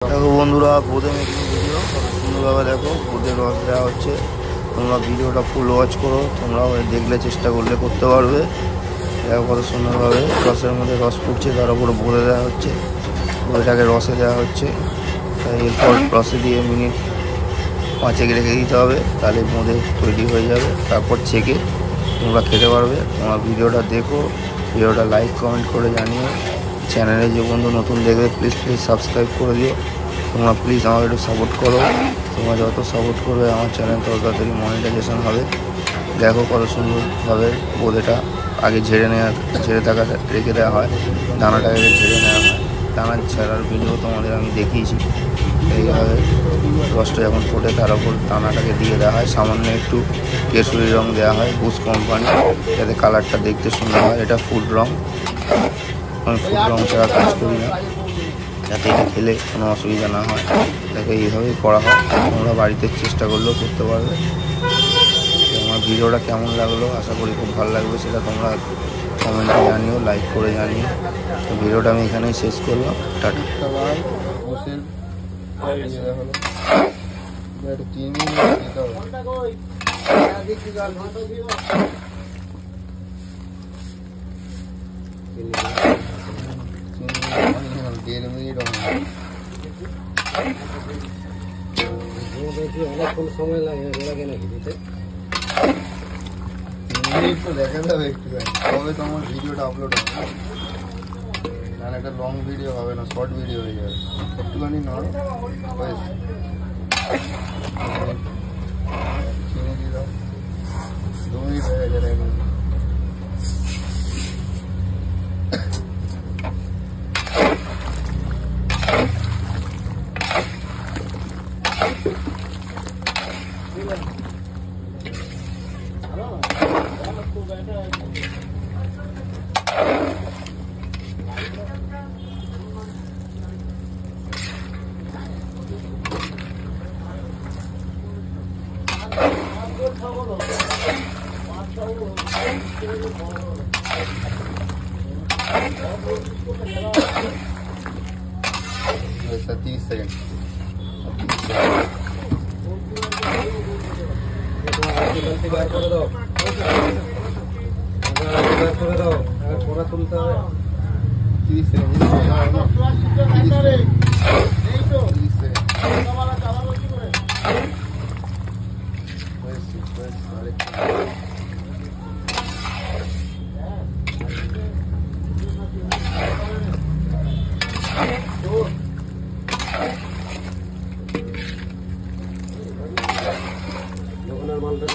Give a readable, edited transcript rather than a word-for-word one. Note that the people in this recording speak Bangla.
দেখো বন্ধুরা, বোঁদে মেকিং ভিডিও কত সুন্দরভাবে দেখো বোঁদের রস দেওয়া হচ্ছে। তোমরা ভিডিওটা ফুল ওয়াচ করো, তোমরাও দেখলে চেষ্টা করলে করতে পারবে। দেখো কত সুন্দরভাবে রসের মধ্যে রস ফুটছে, তার উপরে বোঁদে দেওয়া হচ্ছে। বোঁদেটাকে রসে দেওয়া হচ্ছে, তাই এরপর রসে দিয়ে মিনিট 5 রেখে দিতে হবে, তাহলে বোঁদে তৈরি হয়ে যাবে। তারপর ছেঁকে তোমরা খেতে পারবে। তোমরা ভিডিওটা দেখো, ভিডিওটা লাইক কমেন্ট করে জানিও। চ্যানেলে যে বন্ধু নতুন দেখবে প্লিজ সাবস্ক্রাইব করে দিও। তোমরা প্লিজ আমাকে একটু সাপোর্ট করো। তোমরা যত সাপোর্ট করবে আমার চ্যানেল তত তাড়াতাড়ি মনিটাইজেশন হবে। দেখো কত সুন্দরভাবে বোঁদেটা আগে ঝেড়ে থাকা রেখে দেওয়া হয়, দানাটাকে ঝেড়ে নেওয়া হয়। দানা ছাড়ার ভিডিও তোমাদের আমি দেখিয়েছি। এইভাবে রসটা যখন ফোটে তার উপর দানাটাকে দিয়ে দেওয়া হয়। সামান্য একটু কেশরি রং দেওয়া হয় বুশ কোম্পানি, যাতে কালারটা দেখতে সুন্দর হয়। এটা ফুড রং, আমি ফুড রং ছাড়া কাজ করি না, যাতে এটা খেলে কোনো অসুবিধা না হয়। দেখো এইভাবেই করা হয়, তোমরা বাড়িতে চেষ্টা করলেও করতে পারবে। আমার ভিডিওটা কেমন লাগলো আশা করি খুব ভালো লাগবে, সেটা তোমরা কমেন্টে জানিও, লাইক করে জানিও। তো ভিডিওটা আমি এখানেই শেষ করলাম, টাটা। অনেকক্ষণ সময় লাগে নাকি দিতে? তো দেখা যাবে একটু, তবে তোমার ভিডিওটা আপলোড হবে, না একটা লং ভিডিও হবে না, শর্ট ভিডিও হয়ে যাবে। একটুখানি নড় চিনি দিয়ে দাও, 2 মিনিট হয়ে গেছে। Está 30 seconds. দোকানের মালটা